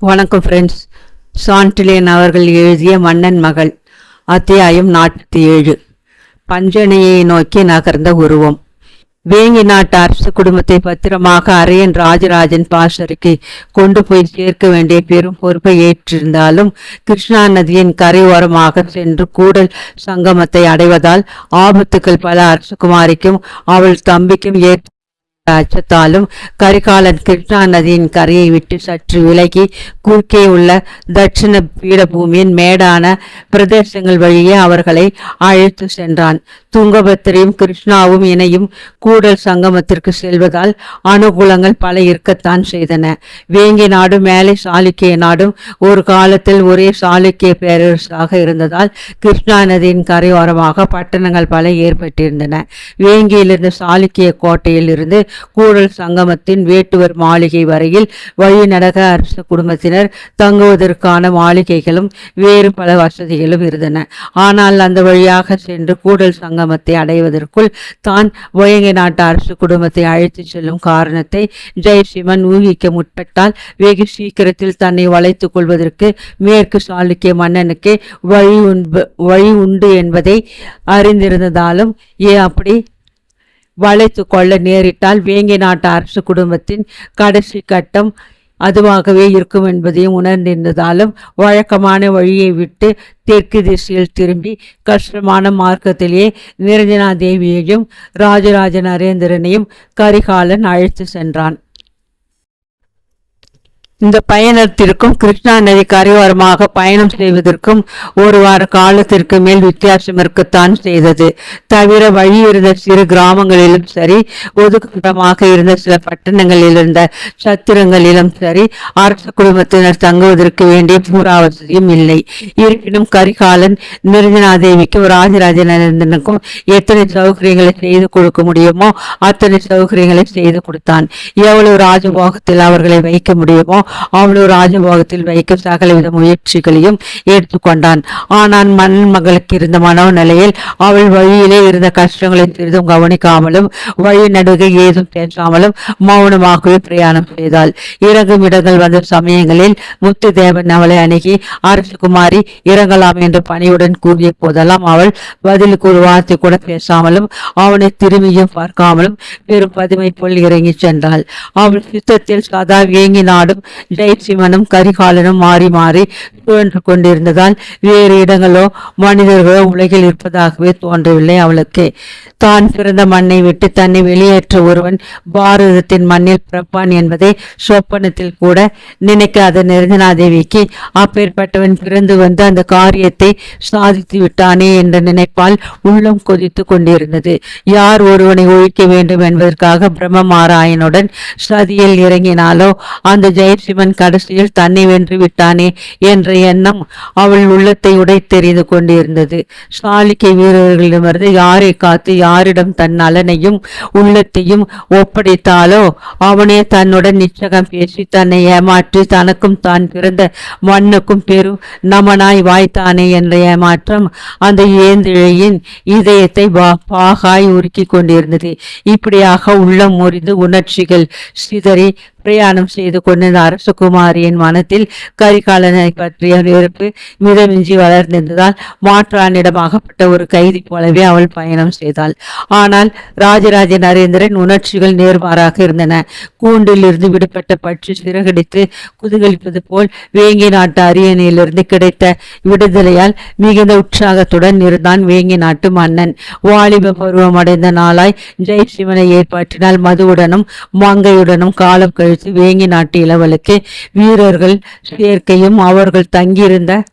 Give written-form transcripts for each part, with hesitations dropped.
வணக்கம் ஃப்ரெண்ட்ஸ். சாண்டிலியன் அவர்கள் எழுதிய மன்னன் மகள், அத்தியாயம் 47. பஞ்சனையை நோக்கி நகர்ந்த உருவம். வேங்கி நாட்டு அரசு குடும்பத்தை பத்திரமாக அரையன் ராஜராஜன் பாஷருக்கு கொண்டு போய் சேர்க்க வேண்டிய பெரும் பொறுப்பை ஏற்றிருந்தாலும் கிருஷ்ணா நதியின் கரையோரமாக சென்று கூடல் சங்கமத்தை அடைவதால் ஆபத்துக்கள் பல அரசகுமாரிக்கும் அவள் தம்பிக்கும் அச்சத்தாலும் கரிகாலன் கிருஷ்ணா நதியின் கரையை விட்டு சற்று விலகி குறுக்கே உள்ள தட்சிண பீடபூமியின் மேடான பிரதேசங்கள் வழியே அவர்களை அழைத்து சென்றான். துங்கபத்திரையும் கிருஷ்ணாவும் இணையும் கூடல் சங்கமத்திற்கு செல்வதால் அனுகூலங்கள் பல இருக்கத்தான் செய்தன. வேங்கி நாடும் மேலை சாளுக்கிய நாடும் ஒரு காலத்தில் ஒரே சாளுக்கிய பேரரசாக இருந்ததால் கிருஷ்ணா நதியின் கரையோரமாக பட்டணங்கள் பல ஏற்பட்டிருந்தன. வேங்கியிலிருந்து சாளுக்கிய கோட்டையில் இருந்து கூடல் சங்கமத்தின் வேட்டுவர் மாளிகை வரையில் வழிநடக அரச குடும்பத்தினர் தங்குவதற்கான மாளிகைகளும் வேறு பல வசதிகளும் இருந்தன. ஆனால் அந்த வழியாக சென்று கூடல் சங்கமத்தை அடைவதற்குள் தான் வேங்கி நாட்டு அரசு குடும்பத்தை அழைத்து செல்லும் காரணத்தை ஜெயசிம்மன் ஊகிக்க முற்பட்டால் வெகு சீக்கிரத்தில் தன்னை வளைத்துக் கொள்வதற்கு மேற்கு சாளுக்கிய மன்னனுக்கு வழி உண்டு என்பதை அறிந்திருந்ததாலும் அப்படி வளைத்து கொள்ள நேரிட்டால் வேங்கி நாட்டு அரசு குடும்பத்தின் கடைசி கட்டம் அதுவாகவே இருக்கும் என்பதையும் உணர்ந்திருந்ததாலும் வழக்கமான வழியை விட்டு தெற்கு திசையில் திரும்பி கஷ்டமான மார்க்கத்திலேயே நிரஞ்சனா தேவியையும் ராஜராஜ நரேந்திரனையும் கரிகாலன் அழைத்து சென்றான். இந்த பயணத்திற்கும் கிருஷ்ணா நதி கரையோரமாக பயணம் செய்வதற்கும் ஒரு வார காலத்திற்கு மேல் வித்தியாசம் இருக்கத்தான் செய்தது. தவிர வழி இருந்த சிறு கிராமங்களிலும் சரி, ஒதுக்கப்படமாக இருந்த சில பட்டணங்களில் இருந்த சத்திரங்களிலும் சரி, அரச குடும்பத்தினர் தங்குவதற்கு வேண்டிய பூராவசதியும் இல்லை. இருப்பினும் கரிகாலன் நிரஞ்சனாதேவிக்கும் ராஜராஜ நரேந்திரனுக்கும் எத்தனை சௌகரியங்களை செய்து கொடுக்க முடியுமோ அத்தனை சௌகரியங்களை செய்து கொடுத்தான். எவ்வளவு ராஜபோகத்தில் அவர்களை வைக்க முடியுமோ அவ்வளவு ராஜபோகத்தில் வைக்க சகலவித முயற்சிகளையும் எடுத்துக்கொண்டான். ஆனால் மன்னன் மகளுக்கு இருந்த மனோநிலையில் அவள் வழியிலே இருந்த கஷ்டங்களை சிறிதும் கவனிக்காமலும் வழி நடுகை ஏதும் பேசாமலும் மௌனமாகவே பிரயாணம் செய்தாள். இறங்கும் இடங்கள் வந்த சமயங்களில் முத்துதேவன் அவளை அணுகி அரசகுமாரி இறங்கலாம் என்று பணியுடன் கூறிய போதெல்லாம் அவள் பதிலுக்கு ஒரு வார்த்தை கூட பேசாமலும் அவனை திரும்பியும் பார்க்காமலும் பெரும் பதுமை போல் இறங்கி சென்றாள். அவள் சித்தத்தில் சதா வேங்கி நாடும் ஜெயசிம்மனும் கரிகாலனும் மாறி மாறி சுழன்று கொண்டிருந்ததால் வேறு இடங்களோ மனிதர்களோ உலகில் இருப்பதாகவே தோன்றவில்லை அவளுக்கு. தான் பிறந்த மண்ணை விட்டு தன்னை வெளியேற்ற ஒருவன் பாரதத்தின் மண்ணில் பிறப்பான் என்பதை சொப்பனத்தில் கூட நினைக்காத நிரஞ்சனாதேவிக்கு அப்பேற்பட்டவன் பிறந்து வந்து அந்த காரியத்தை சாதித்து விட்டானே என்ற நினைப்பால் உள்ளம் கொதித்து கொண்டிருந்தது. யார் ஒருவனை ஒழிக்க வேண்டும் என்பதற்காக பிரம்மமாராயனுடன் சதியில் இறங்கினாலோ அந்த ஜெயசிம்மன் கடைசியில் தன்னை வென்று விட்டானே என்ற எண்ணம் அவள் உள்ளத்தை உடைத்தெறிந்து கொண்டிருந்தது. சாளுக்கிய வீரர்களிடமிருந்து யாரை காத்து யாரிடம் தன் நலனையும் உள்ளத்தையும் ஒப்படைத்தாலோ அவனே தன்னுடன் நிச்சகம் பேசி தன்னை ஏமாற்றி தனக்கும் தான் பிறந்த மண்ணுக்கும் பெரும் நமனாய் வாய்த்தானே என்ற ஏமாற்றம் அந்த ஏந்திழையின் இதயத்தை பாகாய் உருக்கி கொண்டிருந்தது. இப்படியாக உள்ளம் முறிந்து உணர்ச்சிகள் சிதறி பிரயாணம் செய்து கொண்டிருந்த அரசகுமாரியின் மனத்தில் கரிகாலனை பற்றிய வெறுப்பு மிதமிஞ்சி வளர்ந்திருந்ததால் மாற்றானிடம் அகப்பட்ட ஒரு கைதி போலவே அவள் பயணம் செய்தாள். ஆனால் ராஜராஜ நரேந்திரன் உணர்ச்சிகள் நேர்மாறாக இருந்தன. கூண்டிலிருந்து விடுபட்ட பட்சி சிறகடித்து குதூகலிப்பது போல் வேங்கி நாட்டு அரியணையிலிருந்து கிடைத்த விடுதலையால் மிகுந்த உற்சாகத்துடன் இருந்தான் வேங்கி நாட்டு மன்னன். வாலிப பருவம் அடைந்த நாளாய் ஜெயசிம்மனை ஏற்பாற்றினால் மதுவுடனும் மங்கையுடனும் காலம் கழித்து வேங்கி நாட்டு இளவலுக்கு வீரர்கள் சேர்க்கையும் அவர்கள் தங்கியிருந்த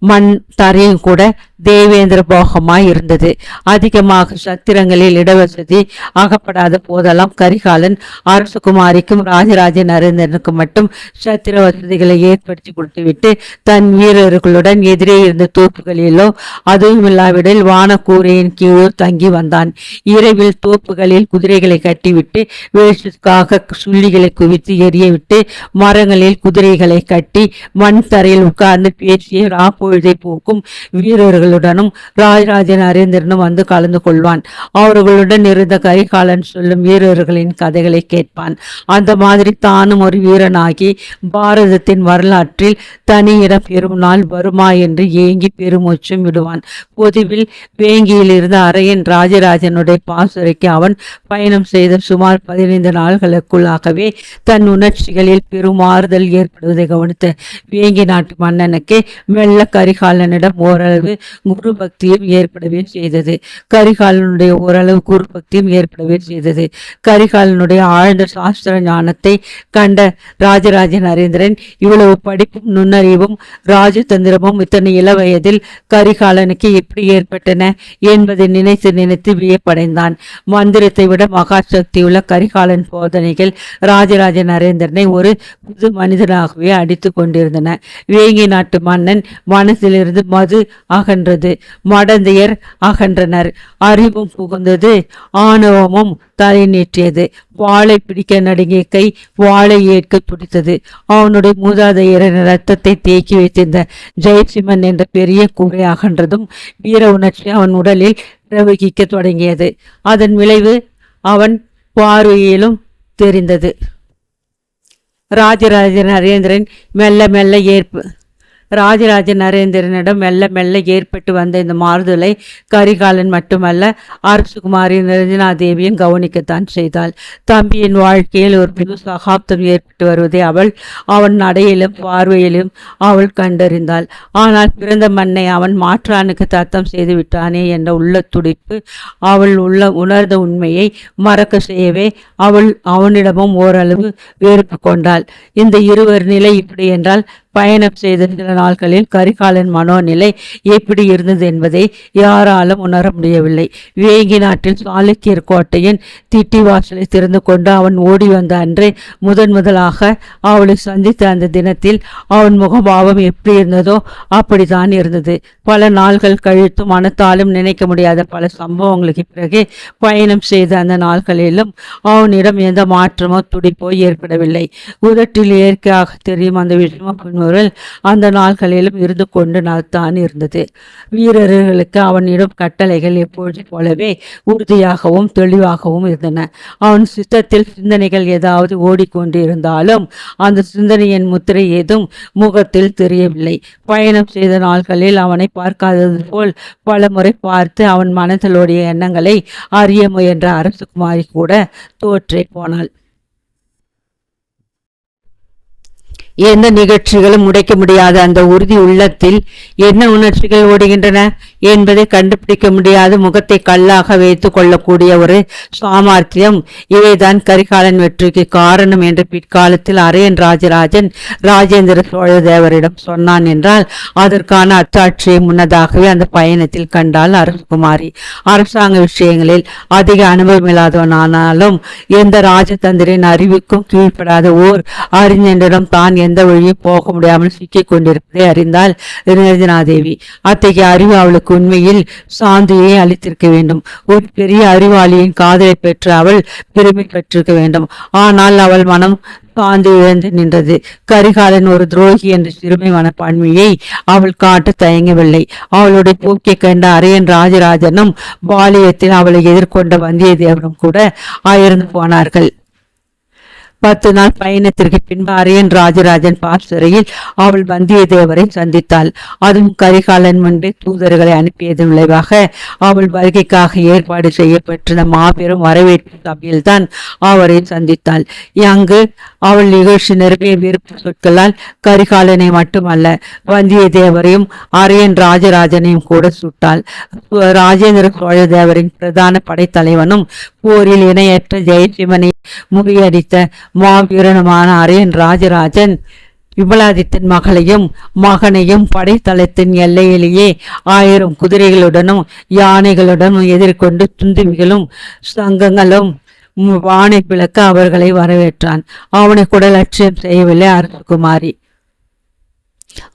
மண் தரையும் கூட தேவேந்திர போகமாய் இருந்தது. அதிகமாக சத்திரங்களில் இடவசதி அகப்படாத போதெல்லாம் கரிகாலன் அரசகுமாரிக்கும் ராஜராஜ நரேந்திரனுக்கும் மட்டும் சத்திர வசதிகளை ஏற்படுத்தி கொடுத்துவிட்டு தன் வீரர்களுடன் எதிரே இருந்த தோப்புகளிலோ அதுவும் இல்லாவிடில் வானக்கூரையின் கீழோ தங்கி வந்தான். இரவில் தோப்புகளில் குதிரைகளை கட்டிவிட்டு வேஷத்துக்காக சுள்ளிகளை குவித்து எரியவிட்டு மரங்களில் குதிரைகளை கட்டி மண் தரையில் உட்கார்ந்து பேசிய ராப்பொழுதை போக்கும் வீரர்கள் தூதர்களுடனும் ராஜராஜ நரேந்திரனும் வந்து கலந்து கொள்வான். அவர்களுடன் இருந்த கரிகாலன் சொல்லும் வீரர்களின் கதைகளை கேட்பான். அந்த மாதிரி தானும் ஒரு வீரனாகி பாரதத்தின் வரலாற்றில் தனி இடம் பெறும் நாள் வருமா என்று ஏங்கி பெருமூச்சும் விடுவான். பொதுவில் வேங்கியில் இருந்த அரையன் ராஜராஜனுடைய பாசுரைக்கு அவன் பயணம் செய்த சுமார் 15 நாள்களுக்குள்ளாகவே தன் உணர்ச்சிகளில் பெரும் மாறுதல் ஏற்படுவதை கவனித்த வேங்கி நாட்டு மன்னனுக்கு மெல்ல கரிகாலனிடம் ஓரளவு குரு பக்தியும் ஏற்படவே செய்தது. கரிகாலனுடைய ஆழ்ந்த சாஸ்திர ஞானத்தை கண்ட ராஜராஜ நரேந்திரன் இவ்வளவு படிப்பும் நுண்ணறிவும் ராஜதந்திரமும் இத்தனை இள வயதில் கரிகாலனுக்கு எப்படி ஏற்பட்டன என்பதை நினைத்து நினைத்து வியப்படைந்தான். மந்திரத்தை விட மகா சக்தியுள்ள கரிகாலன் போதனைகள் ராஜராஜ நரேந்திரனை ஒரு புது மனிதனாகவே அடித்து கொண்டிருந்தன. வேங்கி நாட்டு மன்னன் மனசிலிருந்து மது அகன்றது, மடந்தையர் அகன்றனர், அறிவும் புகுந்தது, ஆணவமும் தலை நீட்டியது. வாளை பிடிக்க நடுங்கிய கை வாளை ஏற்க துடித்தது. அவனுடைய மூதாதையரின் ரத்தத்தை தேக்கி வைத்திருந்த ஜெயசிம்மன் என்ற பெரிய கூரை அகன்றதும் வீர உணர்ச்சி அவன் உடலில் பிரவகிக்க தொடங்கியது. அதன் விளைவு அவன் பார்வையிலும் தெரிந்தது. ராஜராஜ நரேந்திரனிடம் மெல்ல மெல்ல ஏற்பட்டு வந்த இந்த மாறுதலை கரிகாலன் மட்டுமல்ல அரசுகுமாரி நிரஞ்சனாதேவியும் கவனிக்கத்தான் செய்தாள். தம்பியின் வாழ்க்கையில் ஒரு புது சகாப்தம் ஏற்பட்டு வருவதை அவன் நடையிலும் பார்வையிலும் அவள் கண்டறிந்தாள். ஆனால் பிறந்த மண்ணை அவன் மாற்றானுக்கு தத்தம் செய்து விட்டானே என்ற உள்ள துடிப்பு அவள் உணர்ந்த உண்மையை மறக்க செய்யவே அவள் அவனிடமும் ஓரளவு வெறுப்பு கொண்டாள். இந்த இருவர் நிலை இப்படி என்றால் பயணம் செய்த சில நாட்களில் கரிகாலன் மனோநிலை எப்படி இருந்தது என்பதை யாராலும் உணர முடியவில்லை. வேங்கி நாட்டில் சாளுக்கியர் கோட்டையின் திட்டி வாசலை திறந்து கொண்டு அவன் ஓடி வந்த அன்றே முதலாக அவளை சந்தித்த அந்த தினத்தில் அவன் முகபாவம் எப்படி இருந்ததோ அப்படித்தான் இருந்தது. பல நாள்கள் கழித்து மனத்தாலும் நினைக்க முடியாத பல சம்பவங்களுக்கு பிறகு பயணம் செய்த அந்த நாள்களிலும் அவனிடம் எந்த மாற்றமோ துடிப்போ ஏற்படவில்லை. உதட்டில் இயற்கையாக தெரியும் அந்த விஷம அந்த நாள்களிலும் இருந்து கொண்டு தான் இருந்தது. வீரர்களுக்கு அவனிடம் கட்டளைகள் எப்பொழுது போலவே உறுதியாகவும் தெளிவாகவும் இருந்தன. அவன் சித்தத்தில் சிந்தனைகள் ஏதாவது ஓடிக்கொண்டு இருந்தாலும் அந்த சிந்தனையின் முத்திரை ஏதும் முகத்தில் தெரியவில்லை. பயணம் செய்த நாள்களில் அவனை பார்க்காதது போல் பல முறை பார்த்து அவன் மனதலோடைய எண்ணங்களை அறிய முயன்ற அரசுகுமாரி கூட தோற்றே போனாள். எந்த நிகழ்ச்சிகளும் உடைக்க முடியாத அந்த உறுதி உள்ளத்தில் என்ன உணர்ச்சிகள் ஓடுகின்றன என்பதை கண்டுபிடிக்க முடியாத முகத்தை கல்லாக வைத்து கொள்ளக்கூடிய ஒரு சாமர்த்தியம் இவைதான் கரிகாலன் வெற்றிக்கு காரணம் என்று பிற்காலத்தில் அரையன் ராஜராஜன் ராஜேந்திர சோழ தேவரிடம் சொன்னான் என்றால் அதற்கான அத்தாட்சியை முன்னதாகவே அந்த பயணத்தில் கண்டால் அரசகுமாரி. அரசாங்க விஷயங்களில் அதிக அனுபவமில்லாதவனானாலும் எந்த ராஜதந்திரின் அறிவுக்கும் கீழ்ப்படாத ஓர் அறிஞனிடம் தான் எந்த வழியும் போக முடியாமல் சிக்கிக் கொண்டிருப்பதை அறிந்தால் நிரஞ்சனாதேவி. அத்தகைய அறிவு அவளுக்கு உண்மையில் சாந்தியை அளித்திருக்க வேண்டும். ஒரு பெரிய அறிவாளியின் காதலை பெற்று அவள் பெருமை பெற்றிருக்க வேண்டும். ஆனால் அவள் மனம் சாந்தி இழந்து நின்றது. கரிகாலன் ஒரு துரோகி என்ற சிறுமை மனப்பான்மையை அவள் காட்ட தயங்கவில்லை. அவளுடைய போக்கை கண்ட அரையன் ராஜராஜனும் பாலியத்தில் அவளை எதிர்கொண்ட வந்தியத்தேவனும் கூட அயர்ந்து போனார்கள். 10 நாள் பயணத்திற்கு பின்பு அரையன் ராஜராஜன் பாசறையில் அவள் வந்தியத்தேவரை சந்தித்தாள். அதுவும் கரிகாலன் முன்பே தூதர்களை அனுப்பியதன் விளைவாக அவள் வருகைக்காக ஏற்பாடு செய்யப்பட்டிருந்த மாபெரும் வரவேற்பு சபையில்தான் அவரை சந்தித்தாள். அங்கு அவள் நிகழ்ச்சி நிரம்பிய விருப்ப சொற்களால் கரிகாலனை மட்டுமல்ல வந்தியத்தேவரையும் அரையன் ராஜராஜனையும் கூட சுட்டாள். ராஜேந்திர சோழ தேவரின் பிரதான படைத்தலைவனும் போரில் இணையற்ற ஜெயசிம்மனை முறியடித்த மாவீரனுமான அரையன் ராஜராஜன் விமலாதித்தன் மகனையும் படைத்தளத்தின் எல்லையிலேயே 1000 குதிரைகளுடனும் யானைகளுடனும் எதிர்கொண்டு துந்துவிகளும் சங்கங்களும் வானை பிளக்க அவர்களை வரவேற்றான். அவனை கூட லட்சியம் செய்யவில்லை அரசகுமாரி.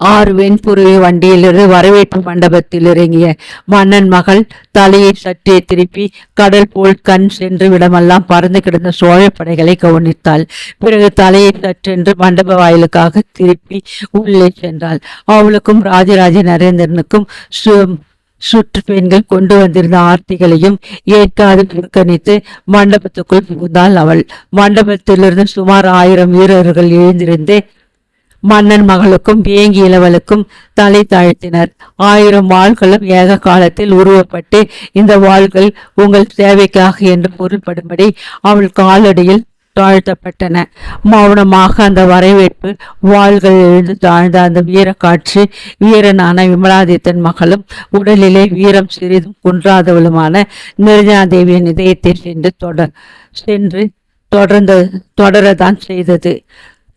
6 வெண்புருவி வண்டியிலிருந்து வரவேற்பு மண்டபத்தில் இறங்கிய மன்னன் மகள் தலையை சற்றே திருப்பி கடல் போல் கண் சென்று விடமெல்லாம் பறந்து கிடந்த சோழ படைகளை கவனித்தாள். பிறகு தலையை சற்றென்று மண்டப வாயிலுக்காக திருப்பி உள்ளே சென்றாள். அவளுக்கும் ராஜராஜ நரேந்திரனுக்கும் சுற்று பெண்கள் கொண்டு வந்திருந்த ஆர்த்திகளையும் ஏற்காது புறக்கணித்து மண்டபத்துக்குள் புகுந்தாள் அவள். மண்டபத்திலிருந்து சுமார் 1000 வீரர்கள் எழுந்திருந்து மன்னன் மகளுக்கும் வேங்கி இளவலுக்கும் தலை தாழ்த்தினர். 1000 வாள்களும் ஏக காலத்தில் உருவப்பட்டு இந்த வாள்கள் உங்கள் சேவைக்காக என்று பொருள்படும்படி அவள் காலடியில் தாழ்த்தப்பட்டன. மௌனமாக அந்த வரவேற்பு வாள்கள் எழுந்து தாழ்ந்த அந்த வீர காட்சி வீரனான விமலாதித்தன் மகளும் உடலிலே வீரம் சிறிதும் குன்றாதவளுமான நிரஞ்சனாதேவியின் இதயத்தை சென்று தொடரதான் செய்தது.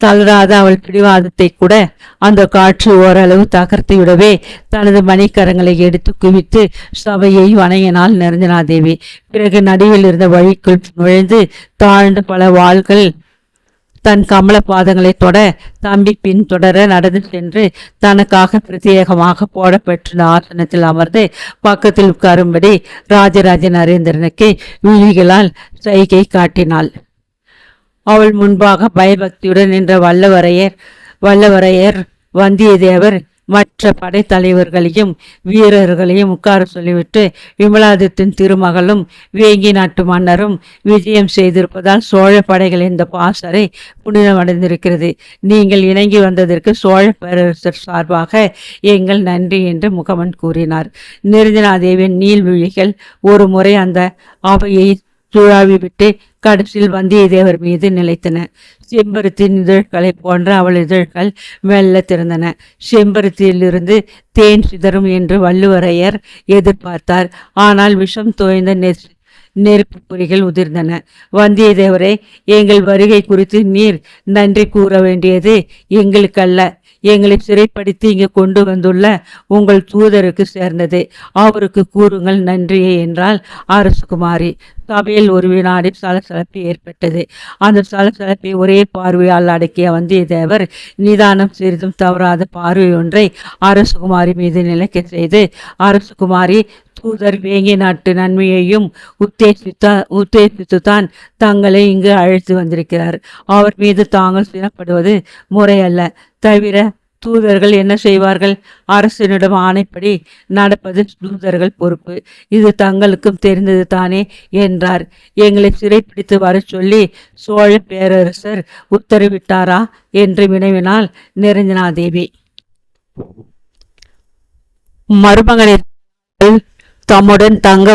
தளராத அவள் பிடிவாதத்தை கூட அந்த காட்சி ஓரளவு தகர்த்து விடவே தனது மணிக்கரங்களை எடுத்து குவித்து சபையை வணங்கினாள் நிரஞ்சனாதேவி. பிறகு நடுவில் இருந்த வழிக்குள் நுழைந்து தாழ்ந்து பல வாள்கள் தன் கமல பாதங்களை தொட தம்பி பின் தொடர நடந்து சென்று தனக்காக பிரத்யேகமாக போடப்பட்டிருந்த ஆசனத்தில் அமர்ந்து பக்கத்தில் உட்காரும்படி ராஜராஜ நரேந்திரனுக்கு விழிகளால் சைகை காட்டினாள். அவள் முன்பாக பயபக்தியுடன் நின்ற வல்லவரையர் வந்தியத்தேவர் மற்ற படைத்தலைவர்களையும் வீரர்களையும் உட்கார சொல்லிவிட்டு விமலாதித்தின் திருமகளும் வேங்கி நாட்டு மன்னரும் விஜயம் செய்திருப்பதால் சோழ படைகள் இந்த பாசறை புனிதமடைந்திருக்கிறது. நீங்கள் இணங்கி வந்ததற்கு சோழ பேரரசர் சார்பாக எங்கள் நன்றி என்று முகமன் கூறினார். நிரஞ்சனாதேவியின் நீள்விழிகள் ஒரு முறை அந்த அவையை சுழாவி விட்டு கடைசியில் வந்தியத்தேவர் மீது நிலைத்தன. செம்பருத்தின் இதழ்களை போன்ற அவள் இதழ்கள் மெல்ல திறந்தன. செம்பருத்தியிலிருந்து தேன் சிதறும் என்று வள்ளுவரையர் எதிர்பார்த்தார். ஆனால் விஷம் தோய்ந்த நெருப்பு பொறிகள் உதிர்ந்தன. வந்தியத்தேவரே, எங்கள் வருகை குறித்து நீர் நன்றி கூற வேண்டியது எங்களுக்கல்ல, எங்களை சிறைப்படுத்தி இங்கு கொண்டு வந்துள்ள உங்கள் தூதருக்கு சேர்ந்தது. அவருக்கு கூறுங்கள் நன்றியே என்றால் அரசகுமாரி. சபையில் ஒரு வினாடி சலசலப்பு ஏற்பட்டது. அந்த சலசலப்பை ஒரே பார்வையால் அடக்கிய வந்தியத்தேவர் நிதானம் சிறிதும் தவறாத பார்வை ஒன்றை அரசகுமாரி மீது நிலைக்க செய்து, அரசகுமாரி, தூதர் வேங்கி நாட்டு நன்மையையும் உத்தேசித்துத்தான் தங்களை இங்கு அழைத்து வந்திருக்கிறார். அவர் மீது தாங்கள் சினப்படுவது முறையல்ல. தவிர தூதர்கள் என்ன செய்வார்கள்? அரசனிடம் ஆணைப்படி நடப்பது தூதர்கள் பொறுப்பு. இது தங்களுக்கும் தெரிந்தது தானே என்றார். எங்களை சிறைப்பிடித்து வர சொல்லி சோழ பேரரசர் உத்தரவிட்டாரா என்று வினவினாள் நிரஞ்சனாதேவி. மருமகனை தம்முடன் தங்க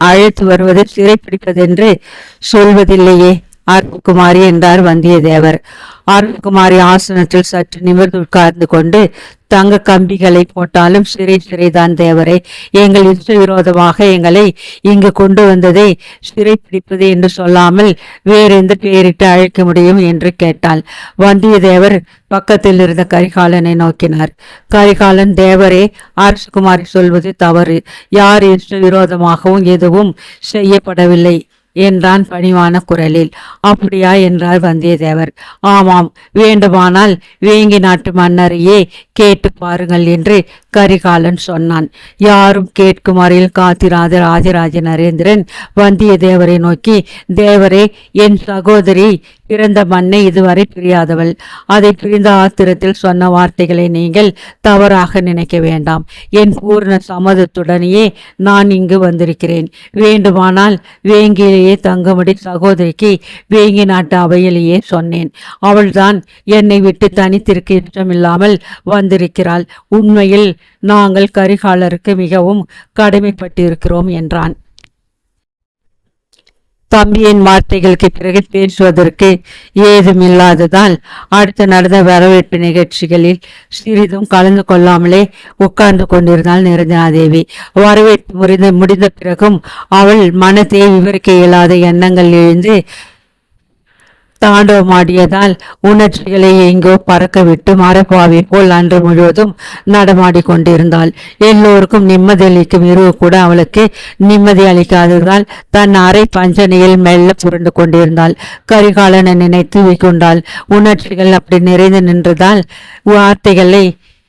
அழைத்து வருவதை சிறைப்பிடிப்பதென்று சொல்வதில்லையே அருள்குமாரி என்றார் வந்தியத்தேவர். அருள்குமாரி ஆசனத்தில் சற்று நிமிர்ந்து உட்கார்ந்து கொண்டு, தங்க கம்பிகளை போட்டாலும் சிறைதான் தேவரே. எங்கள் இஷ்ட விரோதமாக எங்களை இங்கு கொண்டு வந்ததை சிறை பிடிப்பது என்று சொல்லாமல் வேறெந்த பெயரிட்டு அழைக்க முடியும் என்று கேட்டாள். வந்தியத்தேவர் பக்கத்தில் இருந்த கரிகாலனை நோக்கினார். கரிகாலன், தேவரே, அரசகுமாரி சொல்வது தவறு. யார் இஷ்ட விரோதமாகவும் எதுவும் செய்யப்படவில்லை என்றான் பணிவான குரலில். அப்படியா என்றார் வந்தியத்தேவர். ஆமாம், வேண்டுமானால் வேங்கி நாட்டு மன்னரையே கேட்டு பாருங்கள் என்று கரிகாலன் சொன்னான். யாரும் கேட்கும் வரையில் காத்திராத ராஜராஜ நரேந்திரன் வந்தியத்தேவரை நோக்கி, தேவரே, என் சகோதரி பிறந்த மண்ணை இதுவரை பிரியாதவள். அதை பிரிந்த ஆத்திரத்தில் சொன்ன வார்த்தைகளை நீங்கள் தவறாக நினைக்க வேண்டாம். என் பூர்ண சம்மதத்துடனேயே நான் இங்கு வந்திருக்கிறேன். வேண்டுமானால் வேங்கிலேயே தங்கும்படி சகோதரிக்கு வேங்கி நாட்டு அவையிலேயே சொன்னேன். அவள்தான் என்னை விட்டு தனித்திருக்க இஷ்டமில்லாமல் வந்திருக்கிறாள். உண்மையில் நாங்கள் கரிகாலருக்கு மிகவும் கடமைப்பட்டிருக்கிறோம் என்றான். தம்பியின் வார்த்தைகளுக்கு பிறகு பேசுவதற்கு ஏதுமில்லாததால் அடுத்து நடந்த வரவேற்பு நிகழ்ச்சிகளில் சிறிதும் கலந்து கொள்ளாமலே உட்கார்ந்து கொண்டிருந்தாள் நிரஞ்சனாதேவி. வரவேற்பு முடிந்த பிறகும் அவள் மனத்தை விவரிக்க இயலாத எண்ணங்கள் எழுந்து தாண்டவமாடியதால் உணர்ச்சிகளை எங்கோ பறக்க விட்டு மரப்பாவை போல் அன்று முழுவதும் நடமாடி கொண்டிருந்தாள். எல்லோருக்கும் நிம்மதி அளிக்கும் இரவு கூட அவளுக்கு நிம்மதி அளிக்காததால் தன் அரை பஞ்சனையில் மெல்ல புரண்டு கொண்டிருந்தாள். கரிகாலனை நினைத்து வைக்கொண்டாள். உணர்ச்சிகள் அப்படி நிறைந்து நின்றதால் வார்த்தைகளை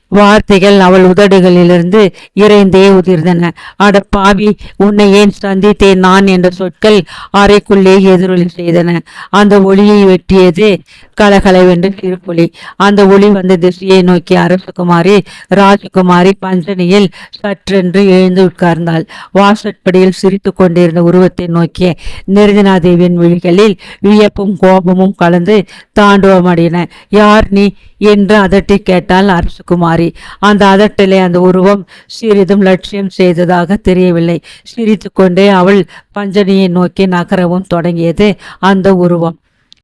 வார்த்தைகள் அவள் உதடுகளிலிருந்து இறைந்தே உதிர்ந்தன. அட பாவி, உன்னை ஏன் சந்தித்தேன் நான் என்ற சொற்கள் அறைக்குள்ளே எதிரொலி செய்தன. அந்த ஒளியை வெட்டியது கலகலவென்று திருப்புலி. அந்த ஒளி வந்த திசையை நோக்கி அரசகுமாரி ராஜகுமாரி பஞ்சனையில் சற்றென்று எழுந்து உட்கார்ந்தாள். வாசற்படியில் சிரித்து கொண்டிருந்த உருவத்தை நோக்கிய நிரஞ்சனாதேவியின் விழிகளில் வியப்பும் கோபமும் கலந்து தாண்டவமடின. யார் நீ என்று அதட்டி கேட்டாள் அரசகுமாரி. அந்த அதட்டலை அந்த உருவம் சிறிதும் லட்சியம் செய்ததாக தெரியவில்லை. சிரித்து கொண்டே அவள் பஞ்சனியை நோக்கி நகரவும் தொடங்கியது அந்த உருவம்.